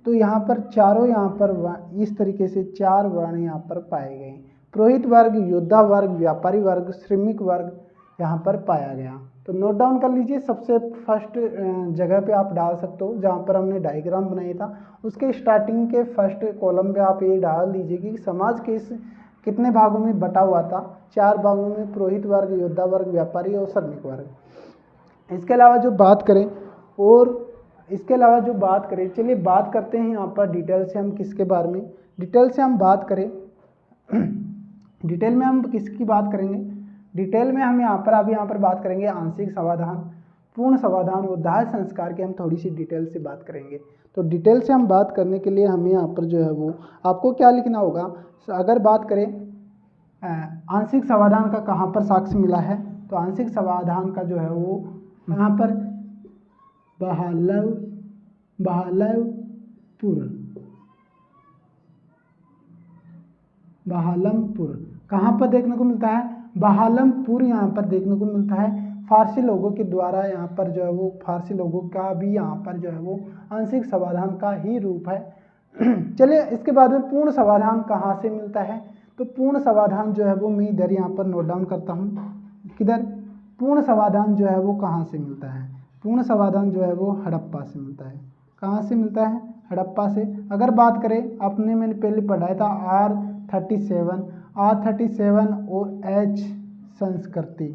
तो यहाँ पर चारों यहाँ पर इस तरीके से चार वर्ण यहाँ पर पाए गए। पुरोहित वर्ग, योद्धा वर्ग, व्यापारी वर्ग, श्रमिक वर्ग यहाँ पर पाया गया। तो नोट डाउन कर लीजिए। सबसे फर्स्ट जगह पे आप डाल सकते हो जहाँ पर हमने डायग्राम बनाया था, उसके स्टार्टिंग के फर्स्ट कॉलम पे आप ये डाल दीजिए कि समाज के इस कितने भागों में बटा हुआ था? 4 भागों में, पुरोहित वर्ग, योद्धा वर्ग, व्यापारी और श्रमिक वर्ग। इसके अलावा जो बात करें चलिए बात करते हैं यहाँ पर डिटेल से। हम किसके बारे में डिटेल से हम बात करें? डिटेल में हम किसकी बात करेंगे? डिटेल में हम यहाँ पर बात करेंगे आंशिक समाधान, पूर्ण समाधान और दाह्य संस्कार की हम थोड़ी सी डिटेल से बात करेंगे। तो डिटेल से हम बात करने के लिए हमें यहाँ पर जो है वो आपको क्या लिखना होगा? अगर बात करें आंशिक समाधान का कहाँ पर साक्ष्य मिला है, तो आंशिक समाधान का जो है वो यहाँ पर बहालमपुर कहाँ पर देखने को मिलता है? बहालमपुर यहाँ पर देखने को मिलता है। फारसी लोगों के द्वारा यहाँ पर जो है वो फारसी लोगों का भी यहाँ पर जो है वो आंशिक समाधान का ही रूप है। चलिए इसके बाद में पूर्ण समाधान कहाँ से मिलता है? तो पूर्ण समाधान जो है वो मैं इधर यहाँ पर नोट डाउन करता हूँ। किधर? पूर्ण समाधान जो है वो कहाँ से मिलता है? पूर्ण समाधान जो है वो हड़प्पा से मिलता है। कहाँ से मिलता है? हड़प्पा से। अगर बात करें मैंने पहले पढ़ाया था R37 और H संस्कृति।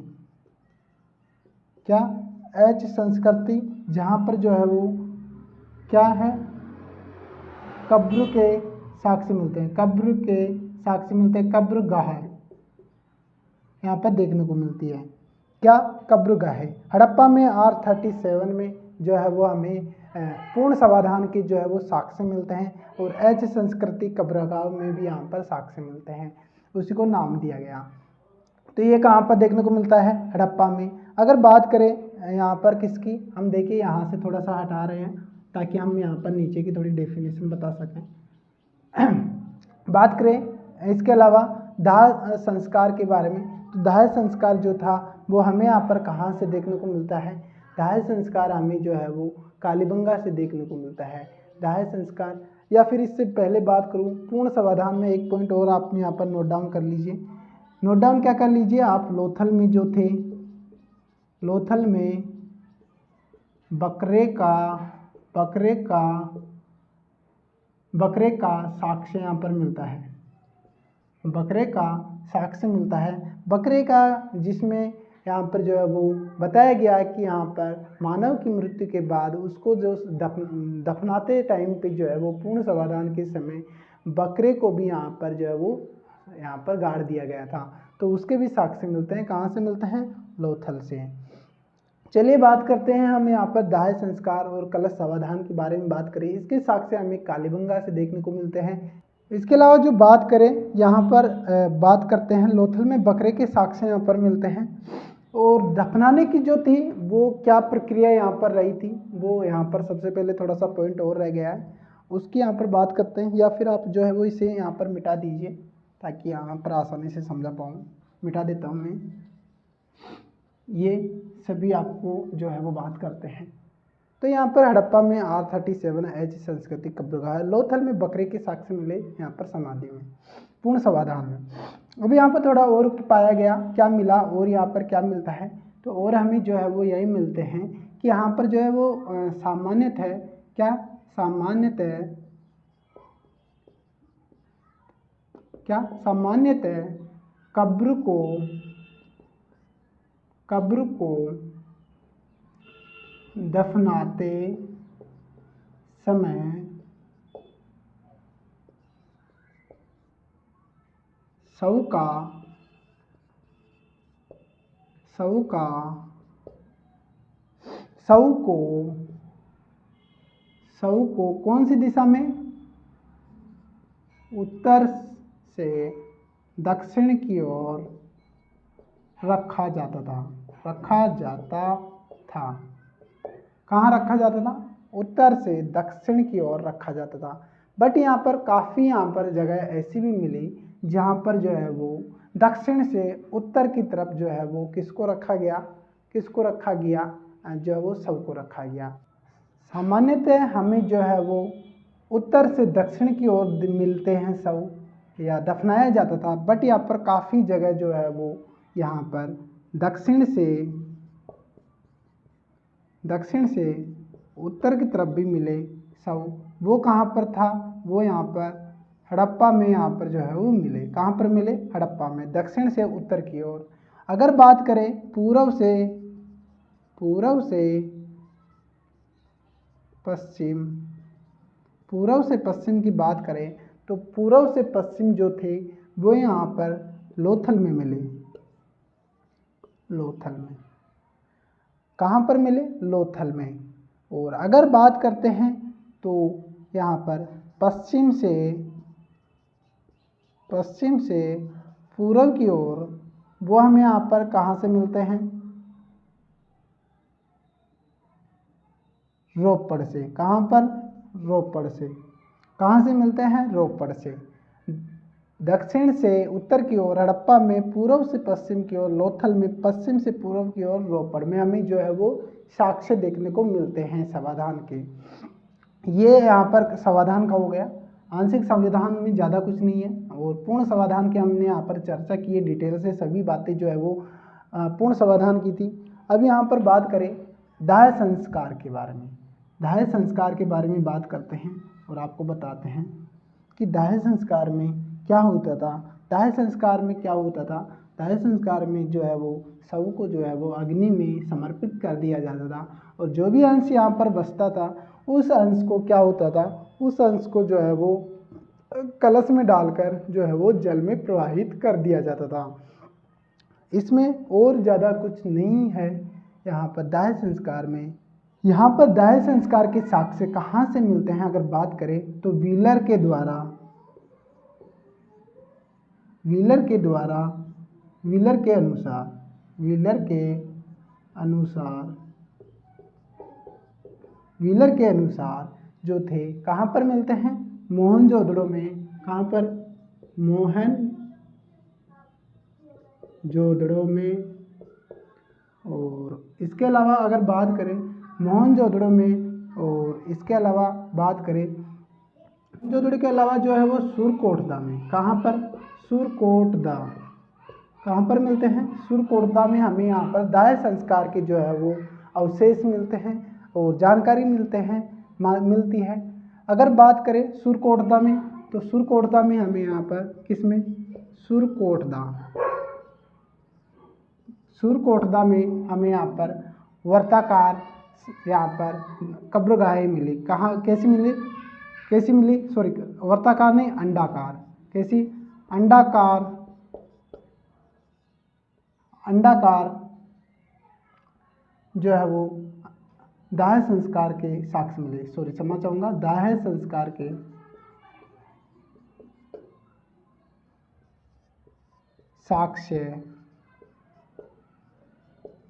क्या? H संस्कृति, जहाँ पर जो है वो क्या है? कब्र के साक्ष्य मिलते हैं। कब्रगाह यहाँ पर देखने को मिलती है। क्या? कब्रगाह। हड़प्पा में R37 में जो है वो हमें पूर्ण समाधान के जो है वो साक्ष्य मिलते हैं, और H संस्कृति कब्रगाह में भी यहाँ पर साक्ष्य मिलते हैं, उसी को नाम दिया गया। तो ये कहाँ पर देखने को मिलता है? हड़प्पा में। अगर बात करें यहाँ पर किसकी, हम देखिए यहाँ से थोड़ा सा हटा रहे हैं ताकि हम यहाँ पर नीचे की थोड़ी डेफिनेशन बता सकें। बात करें इसके अलावा दाह संस्कार के बारे में, तो दाह संस्कार जो था वो हमें यहाँ पर कहाँ से देखने को मिलता है? दाह संस्कार हमें जो है वो कालीबंगा से देखने को मिलता है। दाह संस्कार, या फिर इससे पहले बात करूँ पूर्ण समाधान में, एक पॉइंट और आप यहाँ पर नोट डाउन कर लीजिए। नोट डाउन क्या कर लीजिए आप? लोथल में जो थे, लोथल में बकरे का साक्ष्य यहाँ पर मिलता है। बकरे का साक्ष्य मिलता है। बकरे का, जिसमें यहाँ पर जो है वो बताया गया है कि यहाँ पर मानव की मृत्यु के बाद उसको जो दफनाते टाइम पे जो है वो पूर्ण समाधान के समय बकरे को भी यहाँ पर जो है वो यहाँ पर गाड़ दिया गया था। तो उसके भी साक्ष्य मिलते हैं। कहाँ से मिलते हैं? लोथल से। चलिए बात करते हैं हम यहाँ पर दाह संस्कार और कलश समाधान के बारे में बात करें। इसके साक्ष्य हमें कालीबंगा से देखने को मिलते हैं। इसके अलावा जो बात करें यहाँ पर बात करते हैं लोथल में बकरे के साक्ष्य यहाँ पर मिलते हैं। और दफनाने की जो थी वो क्या प्रक्रिया यहाँ पर रही थी, वो यहाँ पर सबसे पहले थोड़ा सा पॉइंट और रह गया है, उसकी यहाँ पर बात करते हैं। या फिर आप जो है वो इसे यहाँ पर मिटा दीजिए ताकि यहाँ पर आसानी से समझा पाऊँ। मिटा देता हूँ मैं। ये सभी आपको जो है वो बात करते हैं। तो यहाँ पर हड़प्पा में R37 H संस्कृति कब्रगाह, लोथल में बकरे के साक्ष्य मिले यहाँ पर समाधि में, पूर्ण समाधान में। अभी यहाँ पर थोड़ा और पाया गया, क्या मिला और यहाँ पर क्या मिलता है? तो और हमें जो है वो यही मिलते हैं कि यहाँ पर जो है वो सामान्यतः क्या सामान्यतः कब्र को दफनाते समय सऊका सऊका सऊ को कौन सी दिशा में, उत्तर से दक्षिण की ओर रखा जाता था। कहाँ रखा जाता था, उत्तर से दक्षिण की ओर रखा जाता था। बट यहाँ पर काफ़ी यहाँ पर जगह ऐसी भी मिली जहाँ पर जो है वो दक्षिण से उत्तर की तरफ जो है वो किसको रखा गया जो है वो सऊ को रखा गया। सामान्यतः हमें जो है वो उत्तर से दक्षिण की ओर मिलते हैं सऊ या दफनाया जाता था। बट यहाँ पर काफ़ी जगह जो है वो यहाँ पर दक्षिण से उत्तर की तरफ भी मिले सऊ। वो कहाँ पर था, वो यहाँ पर हड़प्पा में यहाँ पर जो है वो मिले। कहाँ पर मिले, हड़प्पा में, दक्षिण से उत्तर की ओर। अगर बात करें पूर्व से पश्चिम की बात करें तो पूर्व से पश्चिम जो थे वो यहाँ पर लोथल में मिले। कहाँ पर मिले, लोथल में। और अगर बात करते हैं तो यहाँ पर पश्चिम से पूर्व की ओर वो हमें यहाँ पर कहाँ से मिलते हैं, रोपड़ से। कहाँ पर, रोपड़ से। कहाँ से मिलते हैं, रोपड़ से। दक्षिण से उत्तर की ओर हड़प्पा में, पूर्व से पश्चिम की ओर लोथल में, पश्चिम से पूर्व की ओर रोपड़ में हमें जो है वो साक्ष्य देखने को मिलते हैं समाधान के। ये यहाँ पर समाधान का हो गया। आंशिक समाधान में ज़्यादा कुछ नहीं है और पूर्ण समाधान की हमने यहाँ पर चर्चा की है, डिटेल से सभी बातें जो है वो पूर्ण समाधान की थी। अब यहाँ पर बात करें दाह संस्कार के बारे में। दाह संस्कार के बारे में बात करते हैं और आपको बताते हैं कि दाह संस्कार में क्या होता था। दाह संस्कार में जो है वो शव को जो है वो अग्नि में समर्पित कर दिया जाता था और जो भी अंश यहाँ पर बचता था उस अंश को क्या होता था, उस अंश को जो है वो कलश में डालकर जो है वो जल में प्रवाहित कर दिया जाता था। इसमें और ज़्यादा कुछ नहीं है यहाँ पर दाह संस्कार में। यहाँ पर दाह संस्कार के साक्ष्य कहाँ से मिलते हैं अगर बात करें तो व्हीलर के अनुसार जो थे कहाँ पर मिलते हैं, मोहनजोदड़ो में। कहाँ पर, मोहनजोदड़ो में। और इसके अलावा अगर बात करें मोहनजोदड़ो में और इसके अलावा बात करें मोहनजोदड़ो के अलावा जो है वो सुरकोटदा में। कहाँ पर, सुरकोटदा। कहाँ पर मिलते हैं, सुरकोटदा में हमें यहाँ पर दाह संस्कार के जो है वो अवशेष मिलते हैं और जानकारी मिलती है। अगर बात करें सुरकोटदा में तो सुरकोटदा में हमें यहाँ पर किसमें, सुरकोटदा में हमें यहाँ पर वर्ताकार यहाँ पर कब्रगाहें मिली। कहाँ, कैसी मिली, वर्ताकार नहीं, अंडाकार। कैसी, अंडाकार जो है वो दाह संस्कार के साक्ष्य मिले। क्षमा चाहूँगा, दाह संस्कार के साक्ष्य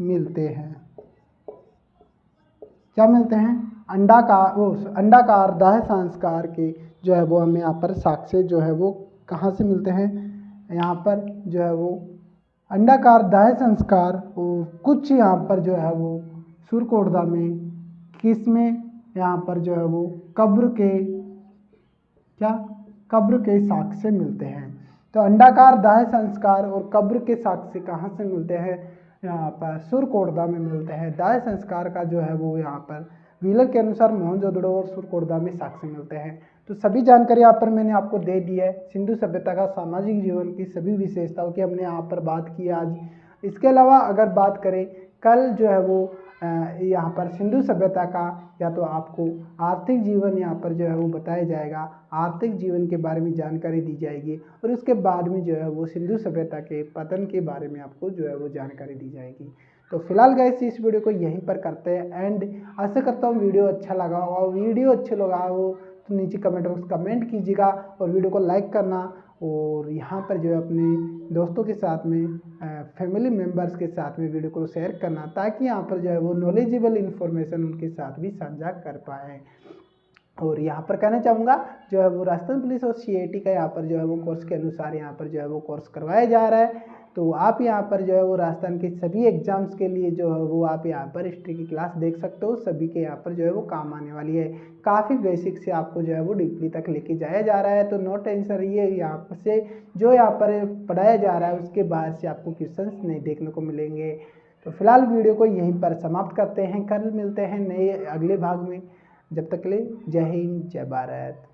मिलते हैं। क्या मिलते हैं, अंडाकार दाह संस्कार के जो है वो हमें यहाँ पर साक्ष्य जो है वो कहाँ से मिलते हैं, यहाँ पर जो है वो अंडाकार दाह संस्कार और कुछ यहाँ पर जो है वो सुरकोटदा में किसमें, यहाँ पर जो है वो कब्र के साक्ष्य मिलते हैं। तो अंडाकार दाह संस्कार और कब्र के साक्ष्य कहाँ से मिलते हैं, यहाँ पर सुरकोटदा में मिलते हैं। दाह संस्कार का जो है वो यहाँ पर व्हीलर के अनुसार मोहनजोदड़ो और सुरकोटदा में साक्ष्य मिलते हैं। तो सभी जानकारी यहाँ पर मैंने आपको दे दी है। सिंधु सभ्यता का सामाजिक जीवन की सभी विशेषताओं की हमने यहाँ पर बात की आज। इसके अलावा अगर बात करें कल जो है वो यहाँ पर सिंधु सभ्यता का या तो आपको आर्थिक जीवन यहाँ पर जो है वो बताया जाएगा, आर्थिक जीवन के बारे में जानकारी दी जाएगी और उसके बाद में जो है वो सिंधु सभ्यता के पतन के बारे में आपको जो है वो जानकारी दी जाएगी। तो फिलहाल गाइस इस वीडियो को यहीं पर करते हैं एंड आशा करता हूँ वीडियो अच्छा लगा हो, और वीडियो अच्छे लगा हो तो नीचे कमेंट बॉक्स कमेंट कीजिएगा और वीडियो को लाइक करना और यहाँ पर जो है अपने दोस्तों के साथ में फैमिली मेम्बर्स के साथ में वीडियो को शेयर करना, ताकि यहाँ पर जो है वो नॉलेजेबल इन्फॉर्मेशन उनके साथ भी साझा कर पाएँ। और यहाँ पर कहना चाहूँगा जो है वो राजस्थान पुलिस और CIT का यहाँ पर जो है वो कोर्स के अनुसार यहाँ पर जो है वो कोर्स करवाया जा रहा है। तो आप यहाँ पर जो है वो राजस्थान के सभी एग्जाम्स के लिए जो है वो आप यहाँ पर हिस्ट्री की क्लास देख सकते हो, सभी के यहाँ पर जो है वो काम आने वाली है। काफ़ी बेसिक से आपको जो है वो डिग्री तक लेके जाया जा रहा है, तो नो टेंशन रहिए। यहाँ से जो यहाँ पर पढ़ाया जा रहा है उसके बाहर से आपको क्वेश्चंस नहीं देखने को मिलेंगे। तो फिलहाल वीडियो को यहीं पर समाप्त करते हैं, कल मिलते हैं नए अगले भाग में। जब तक के लिए जय हिंद जय भारत।